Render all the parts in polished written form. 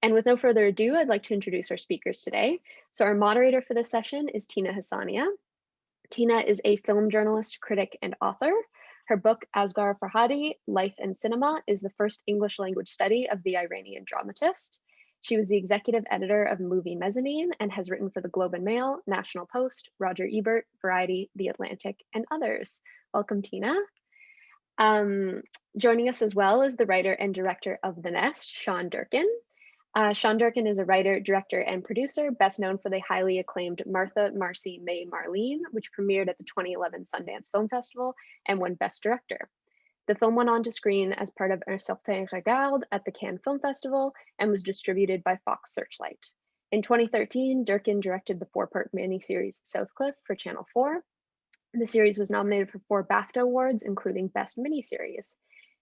And with no further ado, I'd like to introduce our speakers today. So our moderator for this session is Tina Hassannia. Tina is a film journalist, critic, and author. Her book, Asghar Farhadi, Life and Cinema, is the first English language study of the Iranian dramatist. She was the executive editor of Movie Mezzanine and has written for the Globe and Mail, National Post, Roger Ebert, Variety, The Atlantic, and others. Welcome, Tina. Joining us as well is the writer and director of The Nest, Sean Durkin. Sean Durkin is a writer, director, and producer, best known for the highly acclaimed Martha, Marcy, May, Marlene, which premiered at the 2011 Sundance Film Festival and won Best Director. The film went on to screen as part of Un Certain Regard at the Cannes Film Festival and was distributed by Fox Searchlight. In 2013, Durkin directed the four-part miniseries Southcliffe for Channel 4. The series was nominated for 4 BAFTA awards, including Best Miniseries.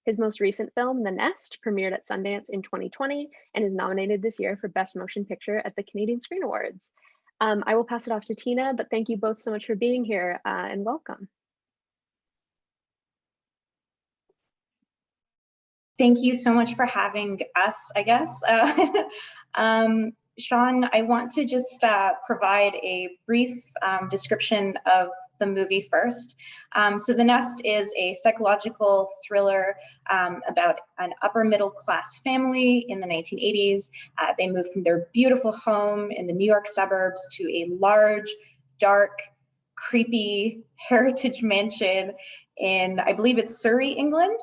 His most recent film, The Nest, premiered at Sundance in 2020 and is nominated this year for Best Motion Picture at the Canadian Screen Awards. I will pass it off to Tina, but thank you both so much for being here and welcome. Thank you so much for having us, I guess. Sean, I want to just provide a brief description of the movie first. So The Nest is a psychological thriller about an upper middle class family in the 1980s. They moved from their beautiful home in the New York suburbs to a large, dark, creepy heritage mansion in, I believe it's Surrey, England.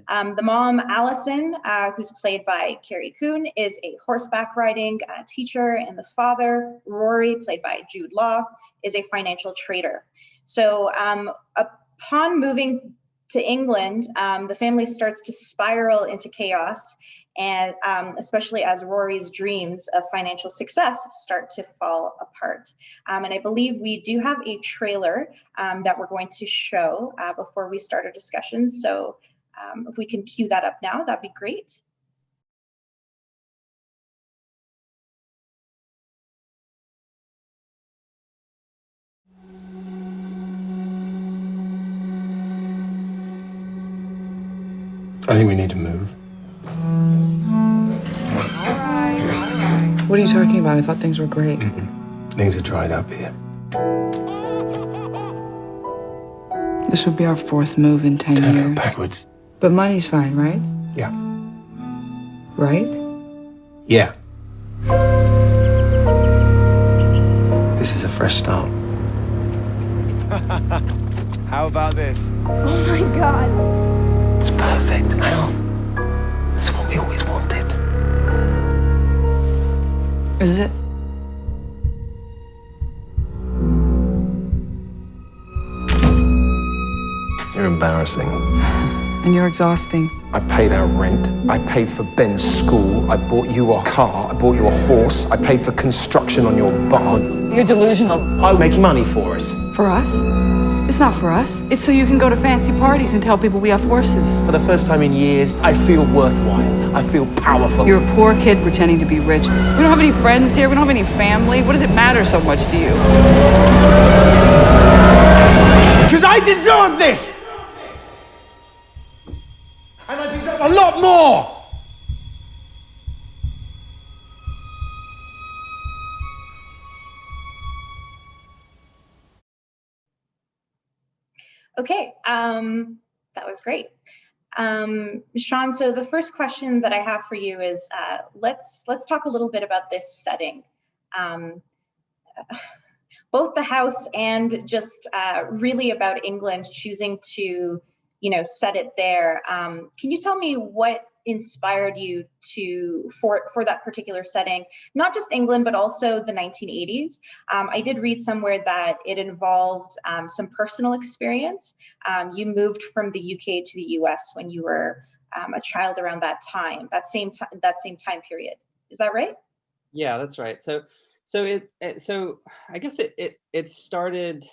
The mom, Allison, who's played by Carrie Coon, is a horseback riding teacher, and the father, Rory, played by Jude Law, is a financial trader. So upon moving to England, the family starts to spiral into chaos, and especially as Rory's dreams of financial success start to fall apart. And I believe we do have a trailer that we're going to show before we start our discussion. So if we can cue that up now, that'd be great. I think we need to move. All right. What are you talking about? I thought things were great. Things are dried up here. This will be our 4th move in 10 Don't years. go backwards. But money's fine, right? Yeah. Right? Yeah. This is a fresh start. How about this? Oh my God. It's perfect, Al. That's what we always wanted. Is it? You're embarrassing. And you're exhausting. I paid our rent. I paid for Ben's school. I bought you a car. I bought you a horse. I paid for construction on your barn. You're delusional. I'll make money for us. For us? It's not for us. It's so you can go to fancy parties and tell people we have horses. For the first time in years, I feel worthwhile. I feel powerful. You're a poor kid pretending to be rich. We don't have any friends here. We don't have any family. What does it matter so much to you? Because I deserve this! And I deserve a lot more! Okay, that was great. Sean, so the first question that I have for you is, let's talk a little bit about this setting. Both the house and just really about England choosing to, set it there. Can you tell me what inspired you for that particular setting, not just England, but also the 1980s? I did read somewhere that it involved some personal experience. You moved from the UK to the US when you were a child around that time, that same time period. Is that right? Yeah, that's right. So I guess it started.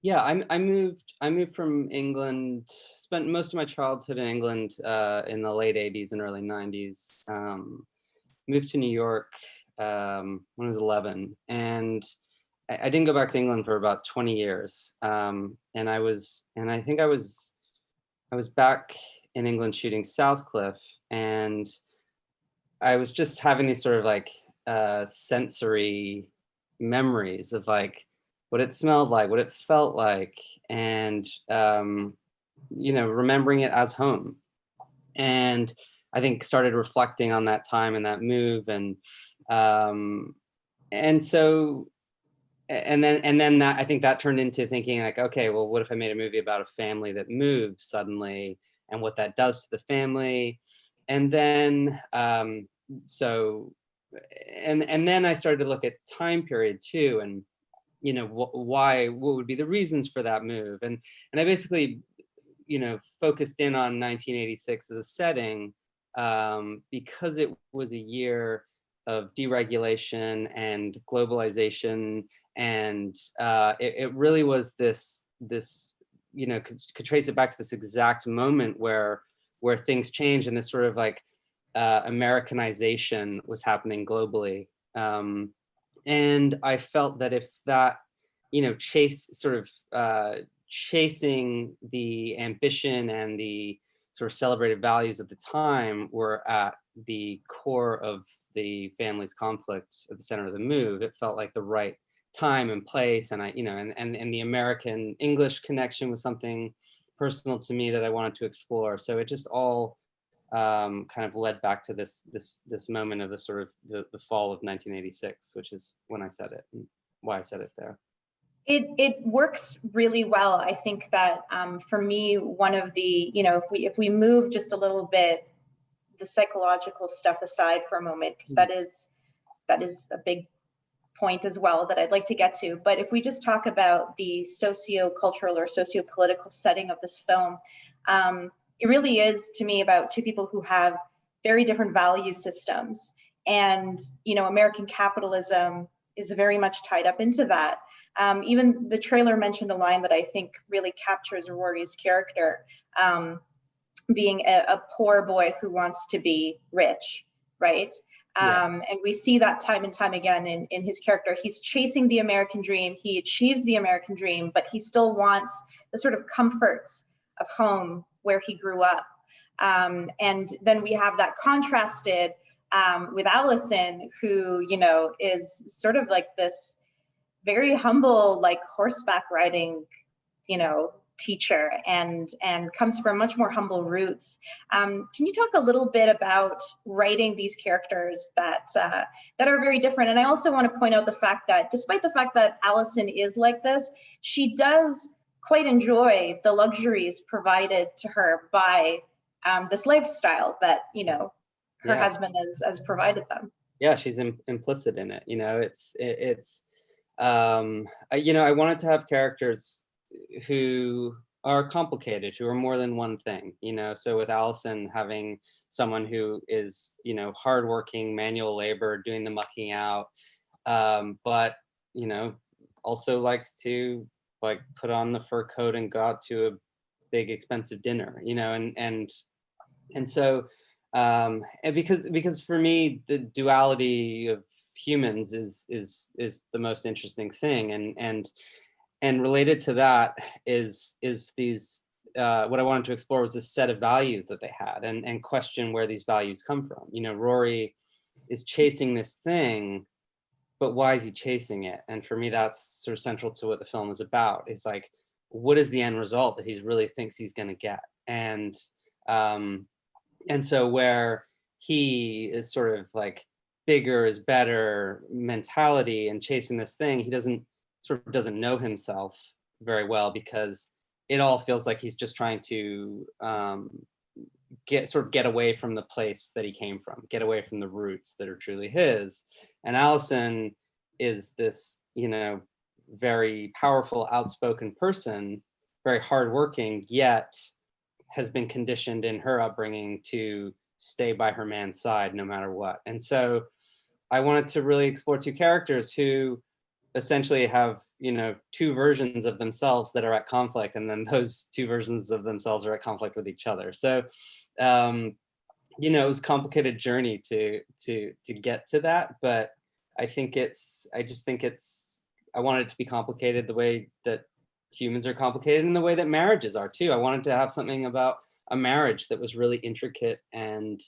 Yeah, I moved from England. Spent most of my childhood in England in the late 80s and early 90s. Moved to New York when I was 11, and I didn't go back to England for about 20 years. And I think I was back in England shooting Southcliffe, and I was just having these sort of like sensory memories of like what it smelled like, what it felt like, and remembering it as home. And I think started reflecting on that time and that move, and so and then that, I think that turned into thinking like, okay, well, what if I made a movie about a family that moves suddenly and what that does to the family? And then so and then I started to look at time period too, and why, what would be the reasons for that move? And I basically focused in on 1986 as a setting, because it was a year of deregulation and globalization, and it really was this could trace it back to this exact moment where things changed and this sort of like Americanization was happening globally. And I felt that if that, chasing the ambition and the sort of celebrated values at the time were at the core of the family's conflict at the center of the move, it felt like the right time and place. And and the American English connection was something personal to me that I wanted to explore. So it just all kind of led back to this moment of the sort of the fall of 1986, which is when I said it and why I said it there. It works really well. I think that for me, one of the, if we move just a little bit the psychological stuff aside for a moment, because that is a big point as well that I'd like to get to. But if we just talk about the socio-cultural or socio-political setting of this film, it really is to me about two people who have very different value systems. And, American capitalism is very much tied up into that. Even the trailer mentioned a line that I think really captures Rory's character, being a poor boy who wants to be rich, right? And we see that time and time again in his character. He's chasing the American dream. He achieves the American dream, but he still wants the sort of comforts of home where he grew up. And then we have that contrasted with Allison, who, is sort of like this very humble, like horseback riding, teacher, and comes from much more humble roots. Can you talk a little bit about writing these characters that are very different? And I also want to point out the fact that despite the fact that Allison is like this, she does quite enjoy the luxuries provided to her by this lifestyle that, her husband has provided them. Yeah, she's implicit in it. I wanted to have characters who are complicated, who are more than one thing, so with Allison, having someone who is, hardworking, manual labor, doing the mucking out, but, also likes to like put on the fur coat and go out to a big expensive dinner, and so, and because for me, the duality of humans is the most interesting thing, and related to that is these what I wanted to explore was this set of values that they had, and question where these values come from. Rory is chasing this thing, but why is he chasing it? And for me, that's sort of central to what the film is about. It's like, what is the end result that he really thinks he's going to get? And so where he is sort of like bigger is better mentality and chasing this thing, he doesn't know himself very well, because it all feels like he's just trying to get away from the place that he came from, get away from the roots that are truly his. And Allison is this, very powerful, outspoken person, very hardworking, yet has been conditioned in her upbringing to stay by her man's side no matter what. And so I wanted to really explore two characters who essentially have, two versions of themselves that are at conflict, and then those two versions of themselves are at conflict with each other. So, it was a complicated journey to get to that, but I wanted it to be complicated the way that humans are complicated, and the way that marriages are too. I wanted to have something about a marriage that was really intricate and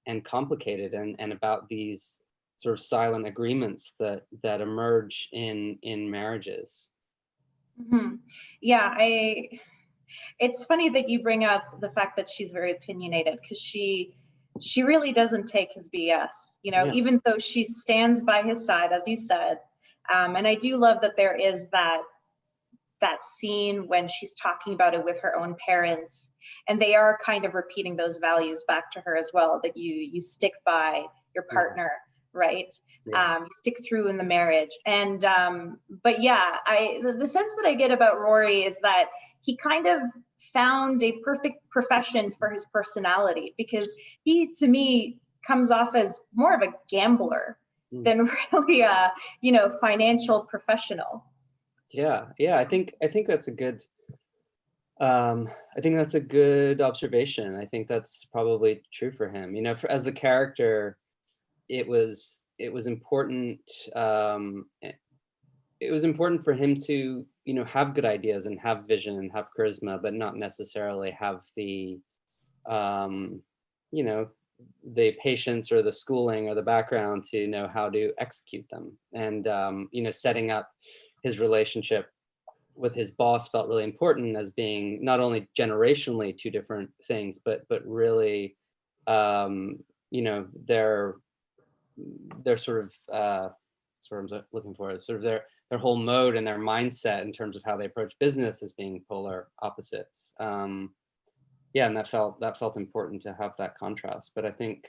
and complicated, and about these sort of silent agreements that emerge in marriages. Mm-hmm. Yeah, it's funny that you bring up the fact that she's very opinionated, because she really doesn't take his BS, Yeah. even though she stands by his side, as you said. And I do love that there is that scene when she's talking about it with her own parents, and they are kind of repeating those values back to her as well, that you stick by your partner, right? Yeah. You stick through in the marriage. And but yeah, the sense that I get about Rory is that he kind of found a perfect profession for his personality, because he, to me, comes off as more of a gambler than really a financial professional. Yeah, I think that's a good I think that's a good observation. I think that's probably true for him. As the character, it was important. It was important for him to have good ideas and have vision and have charisma, but not necessarily have the the patience or the schooling or the background to know how to execute them. And setting up his relationship with his boss felt really important, as being not only generationally two different things, but really their sort of sort of looking for sort of their whole mode and their mindset in terms of how they approach business as being polar opposites. And that felt important to have that contrast. But I think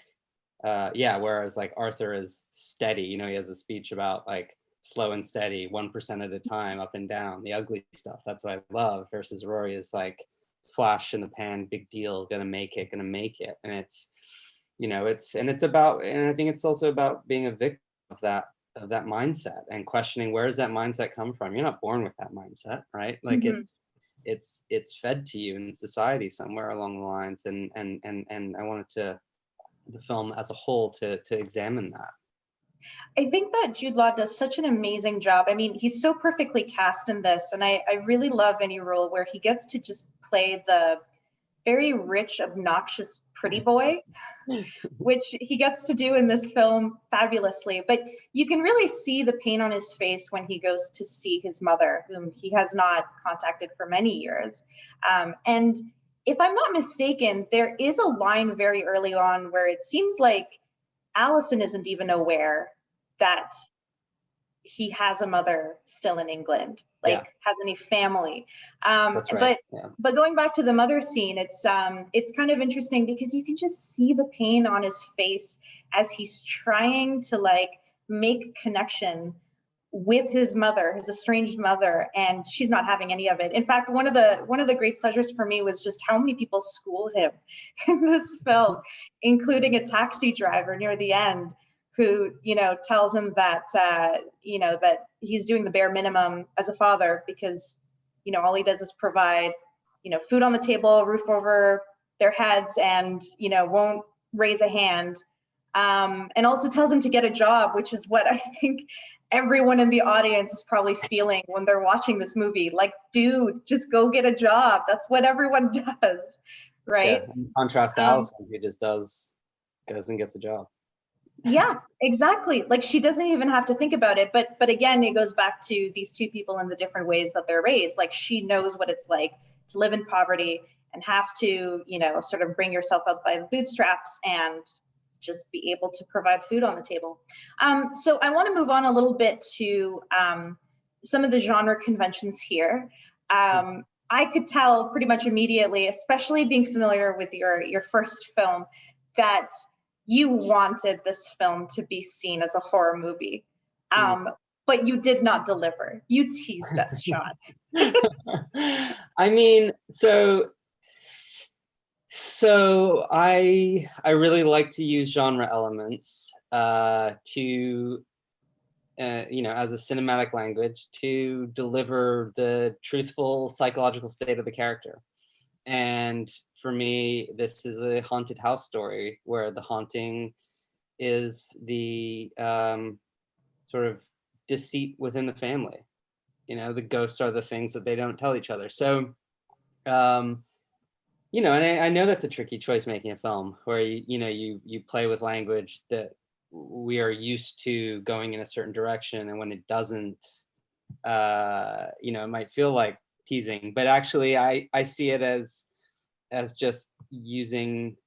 whereas like Arthur is steady, he has a speech about like slow and steady, 1% at a time, up and down, the ugly stuff. That's what I love. Versus Rory is like flash in the pan, big deal, gonna make it. And it's about, and I think it's also about being a victim of that mindset and questioning, where does that mindset come from? You're not born with that mindset, right? Like it's fed to you in society somewhere along the lines. And I wanted the film as a whole to examine that. I think that Jude Law does such an amazing job. I mean, he's so perfectly cast in this, and I really love any role where he gets to just play the very rich, obnoxious pretty boy, which he gets to do in this film fabulously. But you can really see the pain on his face when he goes to see his mother, whom he has not contacted for many years. And if I'm not mistaken, there is a line very early on where it seems like Allison isn't even aware that he has a mother still in England, has any family. That's right. But going back to the mother scene, it's kind of interesting because you can just see the pain on his face as he's trying to like make connection with his mother, his estranged mother, and she's not having any of it. In fact, one of the great pleasures for me was just how many people school him in this film, including a taxi driver near the end who, tells him that, that he's doing the bare minimum as a father because, all he does is provide, food on the table, roof over their heads, and, won't raise a hand. And also tells him to get a job, which is what I think everyone in the audience is probably feeling when they're watching this movie. Like, dude, just go get a job. That's what everyone does, right? Yeah, in contrast to Allison, who just goes and gets a job. Yeah, exactly. Like, she doesn't even have to think about it. But again, it goes back to these two people and the different ways that they're raised. Like, she knows what it's like to live in poverty and have to, sort of bring yourself up by the bootstraps and just be able to provide food on the table. So I want to move on a little bit to some of the genre conventions here. I could tell pretty much immediately, especially being familiar with your first film, that you wanted this film to be seen as a horror movie, but you did not deliver. You teased us, Sean. I mean, so I really like to use genre elements to as a cinematic language to deliver the truthful psychological state of the character. And for me, this is a haunted house story where the haunting is the sort of deceit within the family. The ghosts are the things that they don't tell each other. So you know, and I know that's a tricky choice making a film where you play with language that we are used to going in a certain direction, and when it doesn't, it might feel like teasing, but actually I see it as just using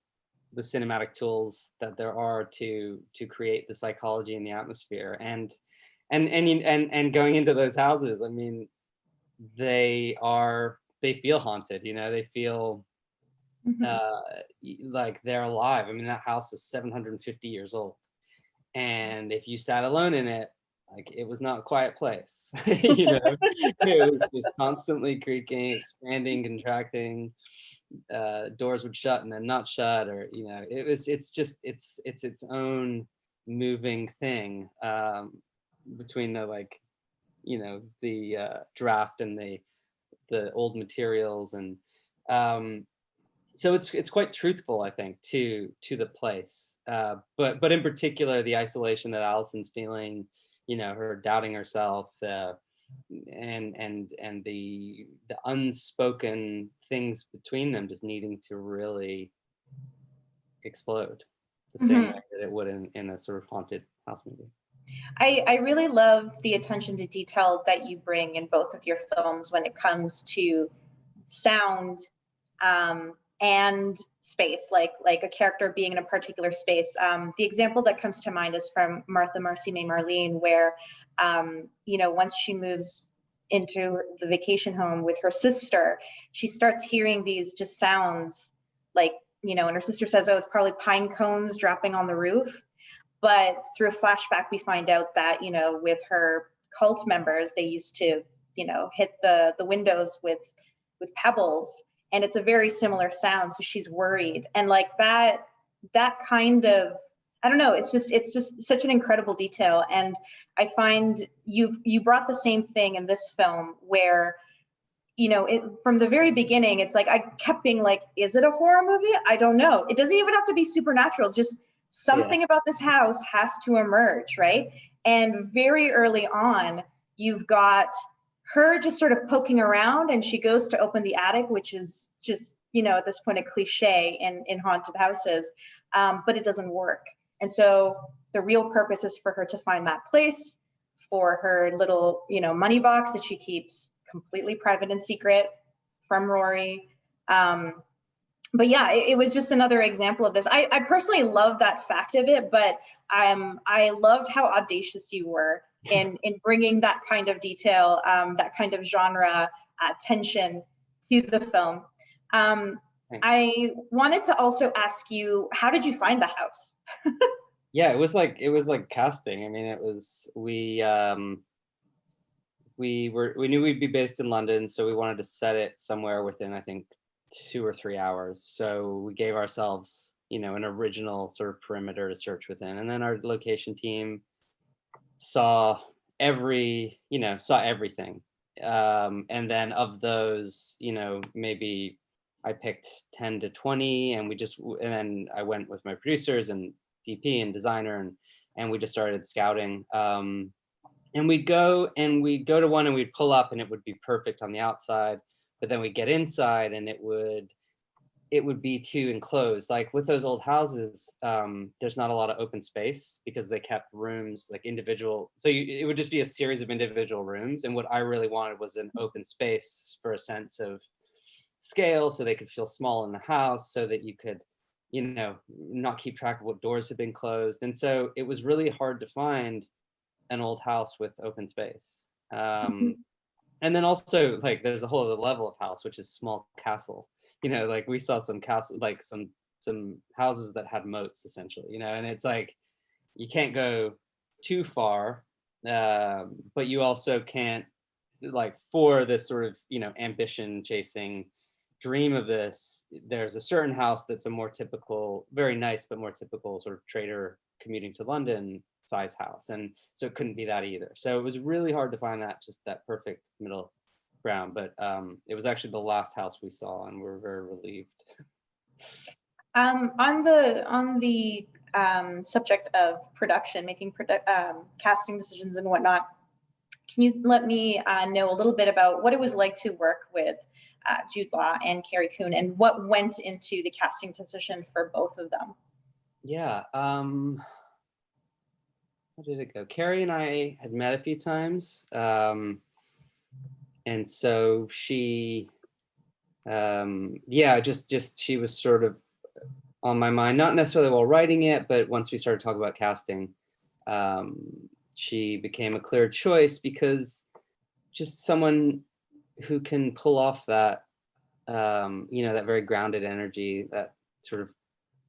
the cinematic tools that there are to create the psychology and the atmosphere, and going into those houses. I mean, they feel haunted, they feel like they're alive. I mean, that house was 750 years old, and if you sat alone in it, like, it was not a quiet place. It was just constantly creaking, expanding, contracting. Doors would shut and then not shut, or it's its own moving thing, between the draft and the old materials, and so it's quite truthful, I think, to the place, but in particular the isolation that Allison's feeling, her doubting herself, and the unspoken things between them just needing to really explode the same way that it would in a sort of haunted house movie. I really love the attention to detail that you bring in both of your films when it comes to sound, and space, like a character being in a particular space. The example that comes to mind is from Martha, Marcy, May, Marlene, where once she moves into the vacation home with her sister, she starts hearing these just sounds, like, and her sister says, "Oh, it's probably pine cones dropping on the roof." But through a flashback, we find out that, with her cult members, they used to, hit the windows with pebbles, and it's a very similar sound. So she's worried. And like that kind of, I don't know, it's just such an incredible detail. And I find you brought the same thing in this film where, from the very beginning, it's like, I kept being like, is it a horror movie? I don't know. It doesn't even have to be supernatural. Just something about this house has to emerge, right? And very early on, you've got her just sort of poking around, and she goes to open the attic, which is just, at this point, a cliche in haunted houses, but it doesn't work. And so the real purpose is for her to find that place for her little, money box that she keeps completely private and secret from Rory. But yeah, it was just another example of this. I personally love that fact of it, but I loved how audacious you were in bringing that kind of detail, that kind of genre tension to the film. I wanted to also ask you, how did you find the house? Yeah, it was like casting. I mean, we knew we'd be based in London, so we wanted to set it somewhere within, I think, 2 or 3 hours. So we gave ourselves, an original sort of perimeter to search within. And then our location team saw everything. And then of those, maybe I picked 10 to 20, and then I went with my producers and DP and designer, and we just started scouting. And we'd go to one, and we'd pull up, and it would be perfect on the outside. But then we get inside, and it would be too enclosed. Like with those old houses, there's not a lot of open space because they kept rooms like individual. So it would just be a series of individual rooms. And what I really wanted was an open space for a sense of scale, so they could feel small in the house, so that you could, not keep track of what doors had been closed. And so it was really hard to find an old house with open space. And then also, like, there's a whole other level of house, which is small castle. Like we saw some castle, like some houses that had moats, essentially. And it's like you can't go too far, but you also can't, like, for this sort of ambition chasing dream of this. There's a certain house that's a more typical, very nice, but more typical sort of trader commuting to London size house, and so it couldn't be that either. So it was really hard to find that perfect middle ground, but it was actually the last house we saw, and we're very relieved. On the subject of production, making casting decisions and whatnot, can you let me know a little bit about what it was like to work with Jude Law and Carrie Coon, and what went into the casting decision for both of them? Yeah. How did it go? Carrie and I had met a few times. And so she, yeah, just she was sort of on my mind, not necessarily while writing it, but once we started talking about casting, she became a clear choice because just someone who can pull off that, that very grounded energy, that sort of,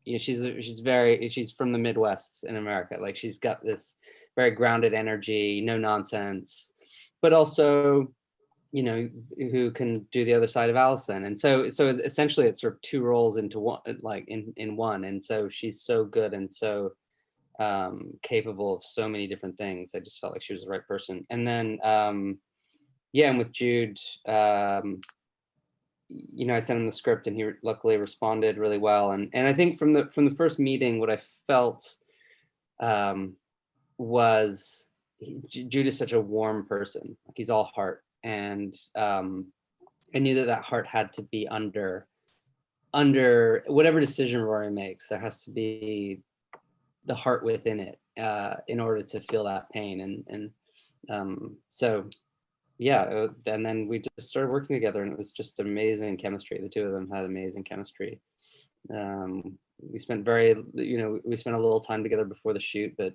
she's from the Midwest in America. Like she's got this very grounded energy, no nonsense, but also, who can do the other side of Allison. And so essentially it's sort of two roles into one, like in one. And so she's so good and so capable of so many different things. I just felt like she was the right person. And then, and with Jude, I sent him the script and he luckily responded really well. And I think from the first meeting, what I felt was Jude is such a warm person. Like he's all heart. And I knew that heart had to be under whatever decision Rory makes. There has to be the heart within it in order to feel that pain. And so yeah, and then we just started working together, and it was just amazing chemistry. The two of them had amazing chemistry. We spent we spent a little time together before the shoot, but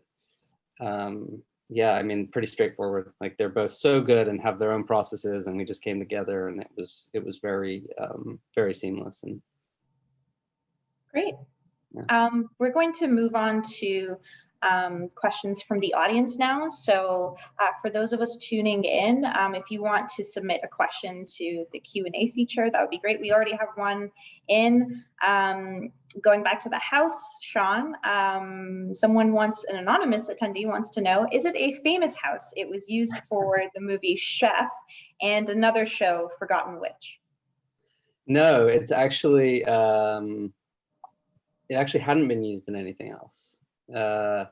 yeah, I mean, pretty straightforward. Like they're both so good and have their own processes, and we just came together, and it was very very seamless. And great. Yeah. We're going to move on to questions from the audience now. So for those of us tuning in, if you want to submit a question to the Q&A feature, that would be great. We already have one in. Going back to the house, Sean, an anonymous attendee wants to know, is it a famous house? It was used for the movie Chef and another show, Forgotten Witch. No, it's actually, it actually hadn't been used in anything else. I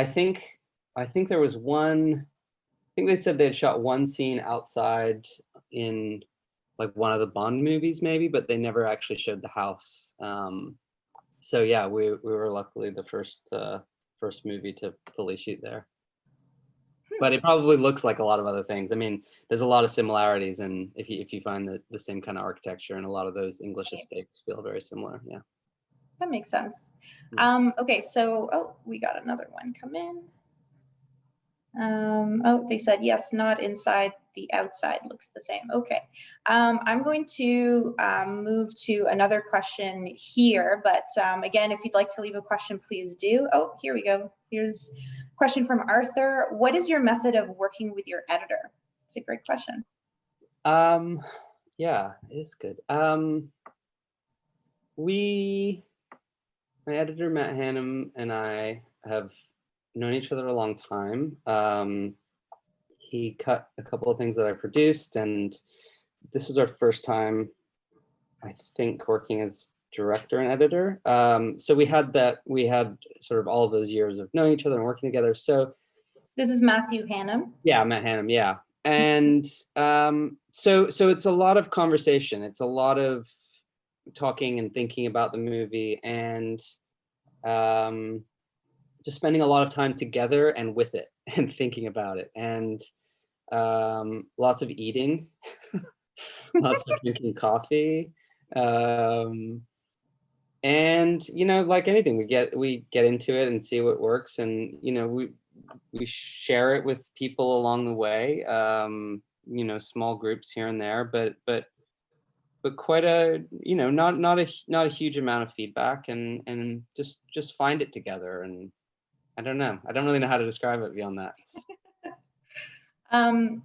think there was one, I think they said they had shot one scene outside in like one of the Bond movies maybe, but they never actually showed the house. So yeah, we were luckily the first movie to fully shoot there. But it probably looks like a lot of other things. I mean, there's a lot of similarities, and if you find the same kind of architecture, and a lot of those English estates feel very similar. Yeah. That makes sense. Okay, so, we got another one come in. They said, yes, not inside, the outside looks the same. Okay, I'm going to move to another question here, but again, if you'd like to leave a question, please do. Oh, here we go. Here's a question from Arthur. What is your method of working with your editor? It's a great question. Yeah, it is good. My editor, Matt Hannum, and I have known each other a long time. He cut a couple of things that I produced, and this was our first time, I think, working as director and editor. So we had sort of all of those years of knowing each other and working together. So this is Matthew Hannum. Yeah, Matt Hannum. Yeah, and so it's a lot of conversation. It's a lot of talking and thinking about the movie, and just spending a lot of time together and with it and thinking about it, and lots of eating, lots of drinking coffee, and like anything, we get into it and see what works, and we share it with people along the way, small groups here and there, but quite a not a huge amount of feedback, and just find it together. And I don't really know how to describe it beyond that.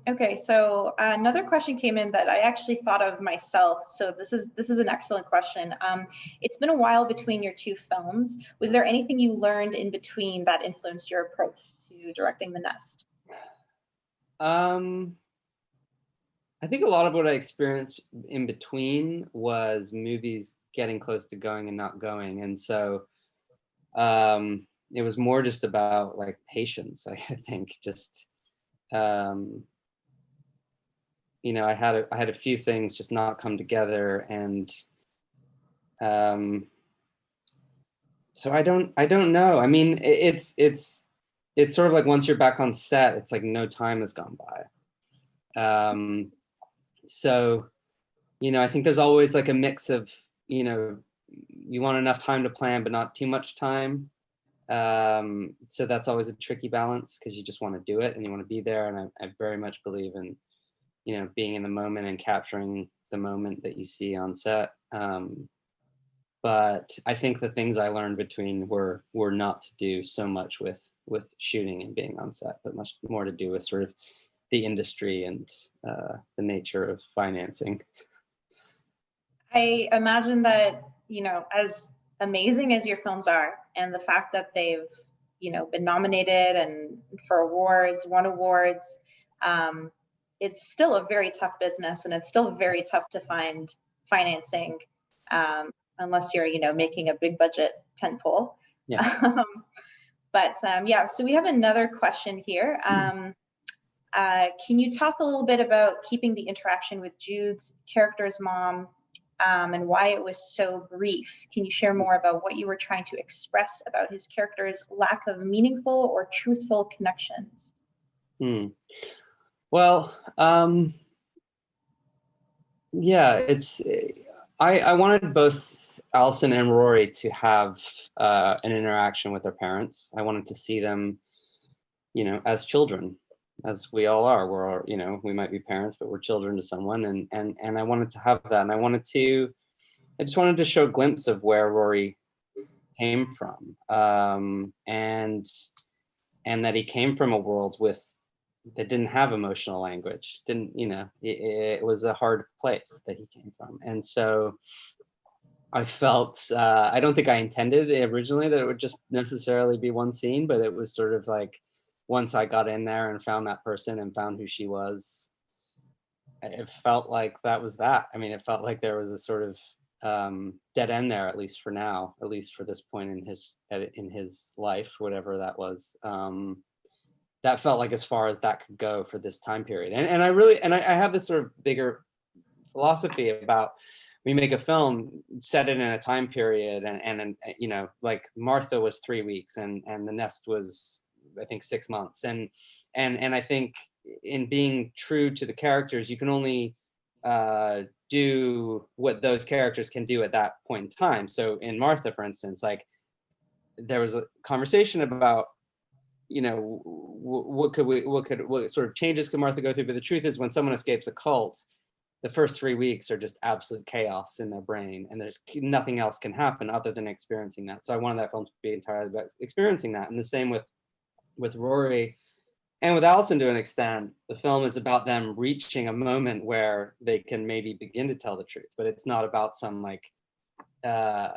Okay, so another question came in that I actually thought of myself. So this is an excellent question. It's been a while between your two films. Was there anything you learned in between that influenced your approach to directing The Nest? I think a lot of what I experienced in between was movies getting close to going and not going. And so it was more just about like patience, I think, just you know, I had a few things just not come together, and so I don't know. I mean, it's sort of like once you're back on set, it's like no time has gone by. So, you know, I think there's always like a mix of, you know, you want enough time to plan, but not too much time. So that's always a tricky balance, because you just want to do it and you want to be there. And I very much believe in, you know, being in the moment and capturing the moment that you see on set. But I think the things I learned between were not to do so much with shooting and being on set, but much more to do with sort of the industry and the nature of financing. I imagine that, you know, as amazing as your films are, and the fact that they've, you know, been nominated and for awards, won awards, it's still a very tough business, and it's still very tough to find financing, unless you're, you know, making a big budget tentpole. Yeah. Yeah, so we have another question here. Can you talk a little bit about keeping the interaction with Jude's character's mom, and why it was so brief? Can you share more about what you were trying to express about his character's lack of meaningful or truthful connections? Well, yeah, I wanted both Allison and Rory to have an interaction with their parents. I wanted to see them, you know, as children, as we all are. We're all, you know, we might be parents, but we're children to someone, and I wanted to have that, and I just wanted to show a glimpse of where Rory came from, and that he came from a world that didn't have emotional language. Didn't, you know, it was a hard place that he came from. And so I felt, I don't think I intended originally that it would just necessarily be one scene, but it was sort of like, once I got in there and found that person and found who she was, it felt like that was that. I mean, it felt like there was a sort of dead end there, at least for now, at least for this point in his life, whatever that was. That felt like as far as that could go for this time period. And I really, and I have this sort of bigger philosophy about, we make a film, set it in a time period, and you know, like Martha was 3 weeks, and The Nest was, I think, 6 months. And I think in being true to the characters, you can only do what those characters can do at that point in time. So in Martha, for instance, like there was a conversation about, you know, what sort of changes could Martha go through? But the truth is, when someone escapes a cult, the first 3 weeks are just absolute chaos in their brain, and there's nothing else can happen other than experiencing that. So I wanted that film to be entirely about experiencing that. And the same with Rory and with Allison to an extent. The film is about them reaching a moment where they can maybe begin to tell the truth, but it's not about some like,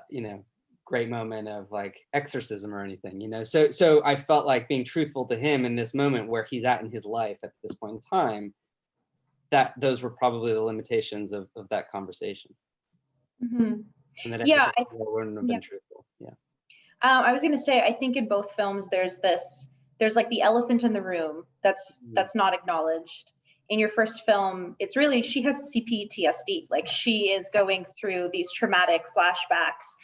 you know, great moment of like exorcism or anything, you know. So I felt like being truthful to him in this moment where he's at in his life at this point in time, that those were probably the limitations of that conversation. Mm-hmm. And that Yeah, wouldn't have been truthful. Yeah. I was going to say, I think in both films there's like the elephant in the room that's not acknowledged. In your first film, it's really, she has CPTSD, like she is going through these traumatic flashbacks,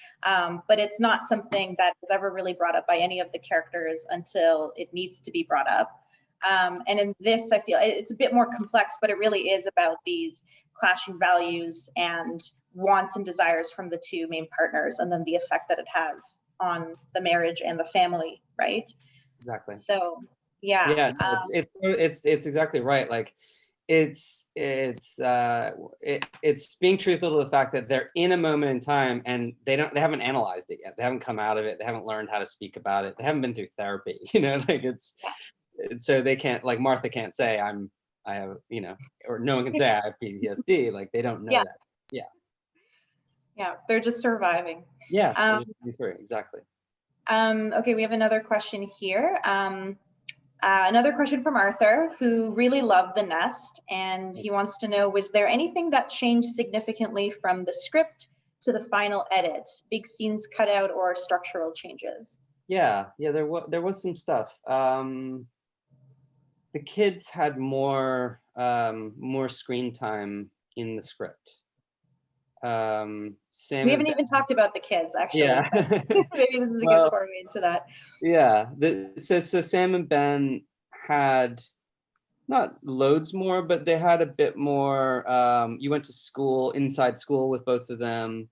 but it's not something that is ever really brought up by any of the characters until it needs to be brought up. And in this, I feel it's a bit more complex, but it really is about these clashing values and wants and desires from the two main partners, and then the effect that it has on the marriage and the family, right? Exactly. So yeah. Yeah, it's exactly right. Like it's being truthful to the fact that they're in a moment in time, and they haven't analyzed it yet. They haven't come out of it. They haven't learned how to speak about it. They haven't been through therapy, you know, like so they can't, like Martha can't say I have, you know, or no one can say I have PTSD. Like they don't know that. Yeah, they're just surviving. Yeah, exactly. Okay, we have another question here. Another question from Arthur, who really loved The Nest, and he wants to know, was there anything that changed significantly from the script to the final edit? Big scenes cut out or structural changes? Yeah, there was some stuff. the kids had more screen time in the script. Sam We haven't even talked about the kids, actually. Yeah. Maybe this is a Well, good foray into that. Yeah. So Sam and Ben had not loads more, but they had a bit more. You went to school, inside school with both of them.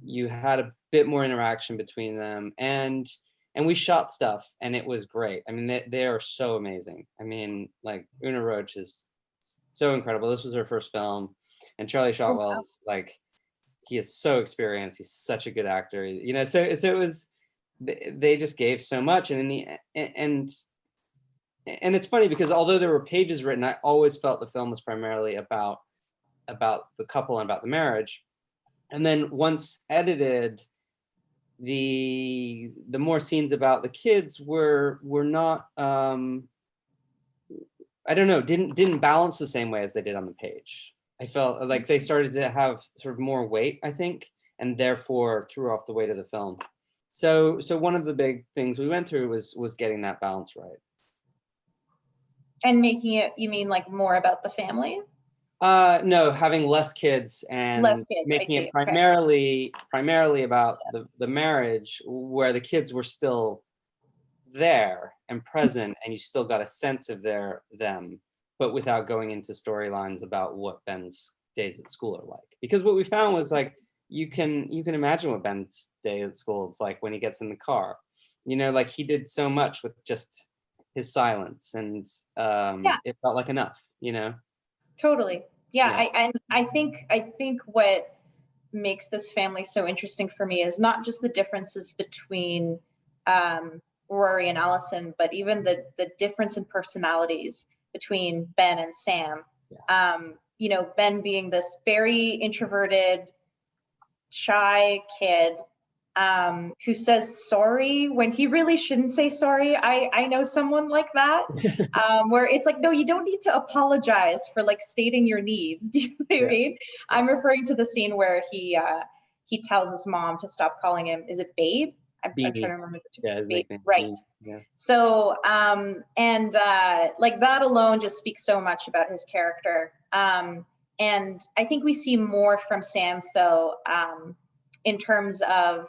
You had a bit more interaction between them, and we shot stuff, and it was great. I mean, they are so amazing. I mean, like Una Roach is so incredible. This was her first film, and Charlie Shotwell is like, he is so experienced. He's such a good actor. You know, so it was, they just gave so much, and in the and it's funny because although there were pages written, I always felt the film was primarily about the couple and about the marriage. And then once edited, the more scenes about the kids were not, I don't know, didn't balance the same way as they did on the page. I felt like they started to have sort of more weight, I think, and therefore threw off the weight of the film. So one of the big things we went through was getting that balance right. And making it, you mean like more about the family? No, having less kids and making it primarily about the marriage, where the kids were still there and present, and you still got a sense of them, but without going into storylines about what Ben's days at school are like. Because what we found was like, you can imagine what Ben's day at school is like when he gets in the car. You know, like he did so much with just his silence, and it felt like enough, you know. Totally. Yeah. I think what makes this family so interesting for me is not just the differences between Rory and Allison, but even the difference in personalities between Ben and Sam. Yeah. You know, Ben being this very introverted, shy kid who says sorry when he really shouldn't say sorry. I know someone like that, where it's like, no, you don't need to apologize for like stating your needs. Do you know what I mean? I'm referring to the scene where he tells his mom to stop calling him, is it Babe? I'm trying to remember the two. Yeah, Babe. Right. Yeah. So, like that alone just speaks so much about his character. And I think we see more from Sam, though, in terms of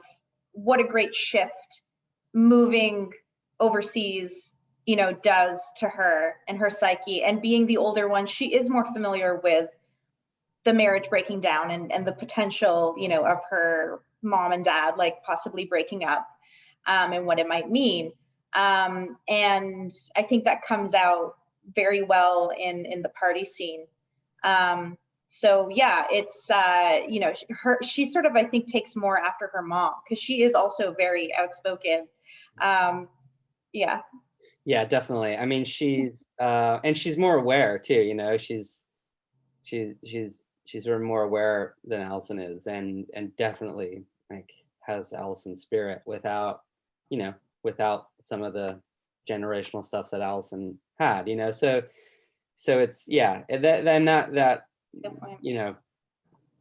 what a great shift moving overseas, you know, does to her and her psyche. And being the older one, she is more familiar with the marriage breaking down and the potential, you know, of her mom and dad, like possibly breaking up, and what it might mean. And I think that comes out very well in the party scene. So yeah, it's, you know, she sort of, I think, takes more after her mom because she is also very outspoken. Yeah. Yeah, definitely. I mean, she's, and she's more aware too, you know, she's sort of more aware than Allison is, and definitely like has Allison's spirit without, you know, without some of the generational stuff that Allison had, you know, so it's, yeah, that you know,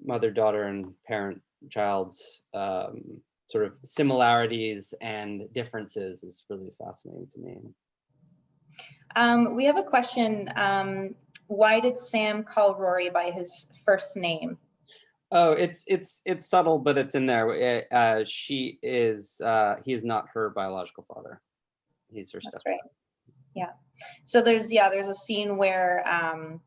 mother, daughter, and parent, child sort of similarities and differences is really fascinating to me. We have a question. Why did Sam call Rory by his first name? Oh, it's subtle, but it's in there. He is not her biological father. He's her stepfather. That's right. Yeah. So there's a scene where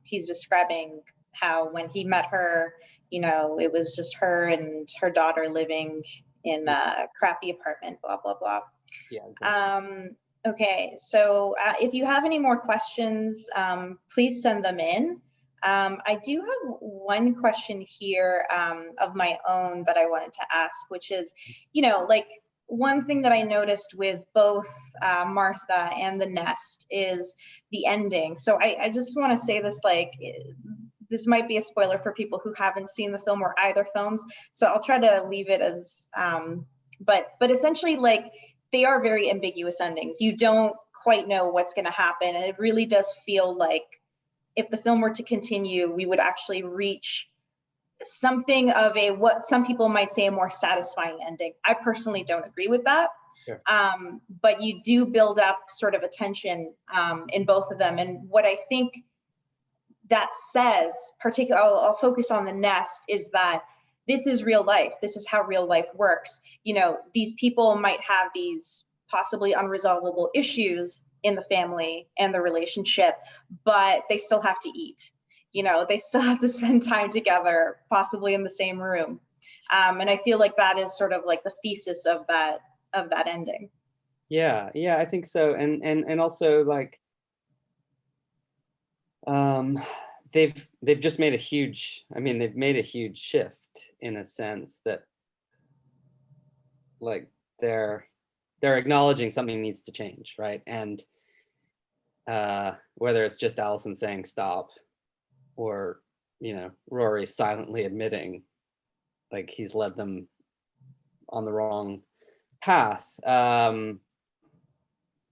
he's describing how when he met her, you know, it was just her and her daughter living in a crappy apartment, blah, blah, blah. Yeah. Exactly. Okay, so if you have any more questions, please send them in. I do have one question here of my own that I wanted to ask, which is, you know, like one thing that I noticed with both Martha and The Nest is the ending. So I just want to say this, like, this might be a spoiler for people who haven't seen the film or either films. So I'll try to leave it as, but essentially, like, they are very ambiguous endings. You don't quite know what's going to happen. And it really does feel like if the film were to continue, we would actually reach something of a, what some people might say, a more satisfying ending. I personally don't agree with that. Sure. But you do build up sort of a tension in both of them. And what I think that says, particularly, I'll focus on The Nest, is that this is real life. This is how real life works. You know, these people might have these possibly unresolvable issues in the family and the relationship, but they still have to eat. You know, they still have to spend time together, possibly in the same room. And I feel like that is sort of like the thesis of that ending. Yeah, I think so. And also, like, they've just made a huge, I mean, they've made a huge shift in a sense that, like, they're acknowledging something needs to change, right? And whether it's just Allison saying stop, or, you know, Rory silently admitting like he's led them on the wrong path.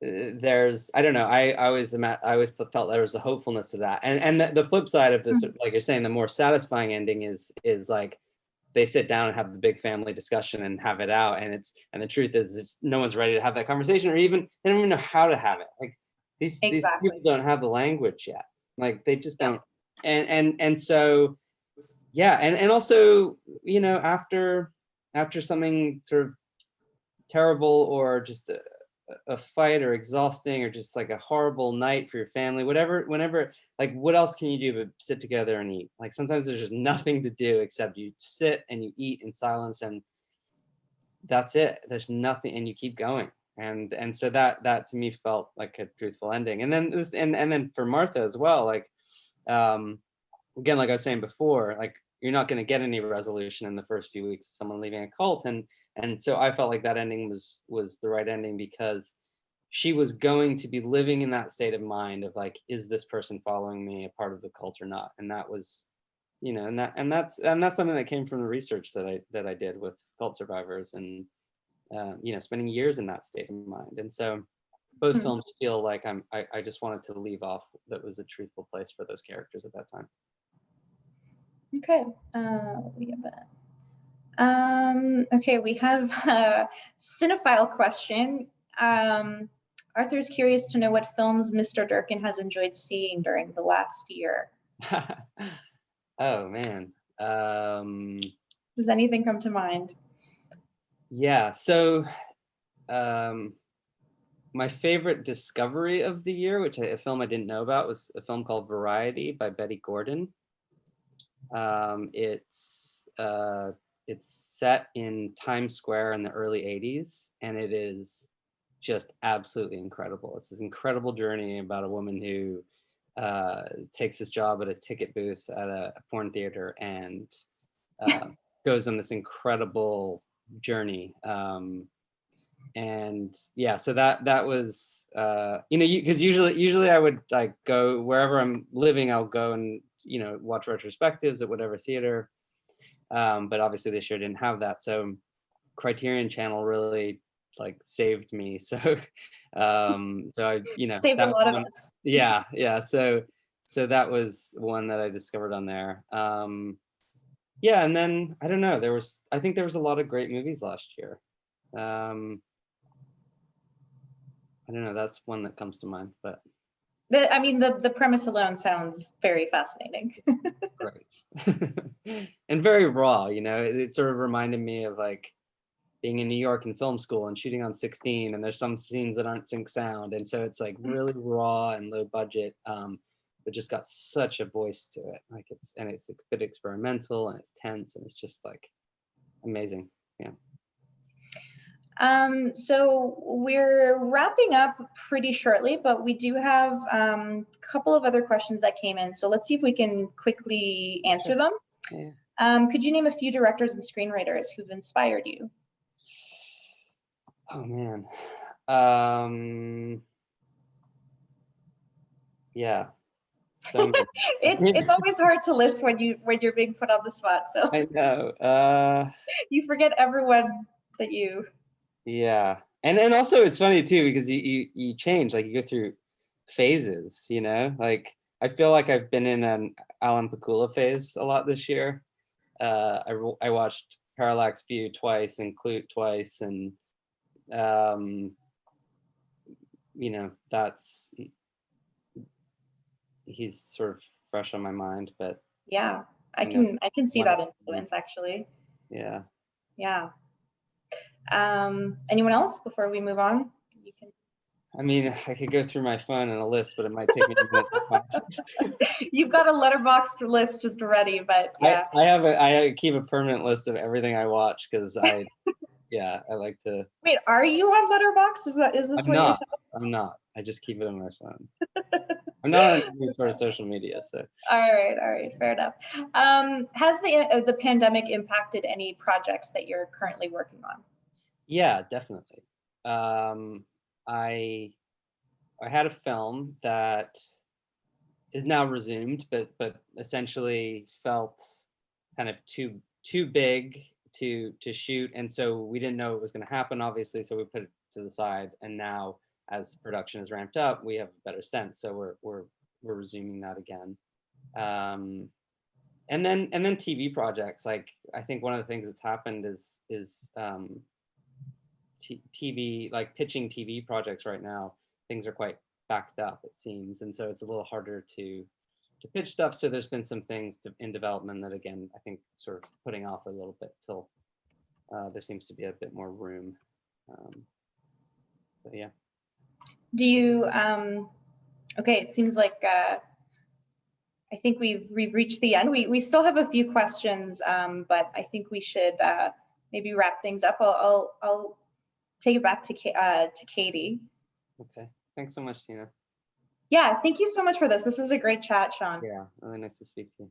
There's, I don't know, I always felt there was a hopefulness to that. And the flip side of this, like you're saying, the more satisfying ending is like they sit down and have the big family discussion and have it out. And the truth is no one's ready to have that conversation, or even they don't even know how to have it. Like these people don't have the language yet. Like they just don't. And so, yeah. And also, you know, after something sort of terrible, or just a fight, or exhausting, or just like a horrible night for your family, whenever, like, what else can you do but sit together and eat? Like sometimes there's just nothing to do except you sit and you eat in silence, and that's it. There's nothing, and you keep going. And so that to me felt like a truthful ending. And then and then for Martha as well, like, again, like I was saying before, like you're not going to get any resolution in the first few weeks of someone leaving a cult. And so I felt like that ending was the right ending, because she was going to be living in that state of mind of like, is this person following me, a part of the cult or not? And that was, you know, and that's something that came from the research that I did with cult survivors, and you know, spending years in that state of mind. And so both films feel like I just wanted to leave off that was a truthful place for those characters at that time. Okay, we have okay, we have a cinephile question. Arthur's curious to know what films Mr. Durkin has enjoyed seeing during the last year. Oh man. Does anything come to mind? Yeah, so my favorite discovery of the year, which a film I didn't know about, was a film called Variety by Betty Gordon. It's set in Times Square in the early 80s, and it is just absolutely incredible. It's this incredible journey about a woman who takes this job at a ticket booth at a porn theater, and goes on this incredible journey. And yeah, so that was, you know, because usually I would like go wherever I'm living, I'll go and, you know, watch retrospectives at whatever theater. But obviously this year didn't have that. So Criterion Channel really like saved me. So, so I, you know, saved a lot of us. Yeah. So that was one that I discovered on there. Yeah. And then I don't know, I think there was a lot of great movies last year. I don't know, that's one that comes to mind, but. I mean, the premise alone sounds very fascinating. Great. And very raw, you know, it sort of reminded me of like being in New York in film school and shooting on 16, and there's some scenes that aren't sync sound. And so it's like really raw and low budget, but just got such a voice to it. Like it's a bit experimental, and it's tense, and it's just like amazing. Yeah. So we're wrapping up pretty shortly, but we do have a couple of other questions that came in. So let's see if we can quickly answer them. Yeah. Could you name a few directors and screenwriters who've inspired you? Oh man. Yeah. So it's always hard to list when you're being put on the spot. So I know. You forget everyone that you. Yeah, and also it's funny too, because you change, like you go through phases, you know, like I feel like I've been in an Alan Pakula phase a lot this year. I watched Parallax View twice and Clute twice, and you know, he's sort of fresh on my mind, but Yeah, I you know, can see one of that influence actually. yeah. Yeah. Anyone else before we move on? You can. I mean, I could go through my phone in a list, but it might take me a minute to find. You've got a letterboxed list just ready, but yeah. I keep a permanent list of everything I watch because I like to. Wait, are you on Letterboxd? Is this I'm what not. you're I'm not. I just keep it on my phone. I'm not on any sort of social media, so. All right, fair enough. Has the pandemic impacted any projects that you're currently working on? Yeah, definitely. I had a film that is now resumed, but essentially felt kind of too big to shoot, and so we didn't know it was going to happen, obviously, so we put it to the side, and now as production is ramped up, we have a better sense, so we're resuming that again. And then TV projects, like I think one of the things that's happened is TV, like pitching TV projects right now, things are quite backed up, it seems, and so it's a little harder to pitch stuff. So there's been some things in development that, again, I think sort of putting off a little bit till there seems to be a bit more room. So yeah. Do you? Okay, it seems like I think we've reached the end. We still have a few questions, but I think we should maybe wrap things up. I'll take it back to Katie. Okay. Thanks so much, Tina. Yeah, thank you so much for this. This was a great chat, Sean. Yeah, really nice to speak to you.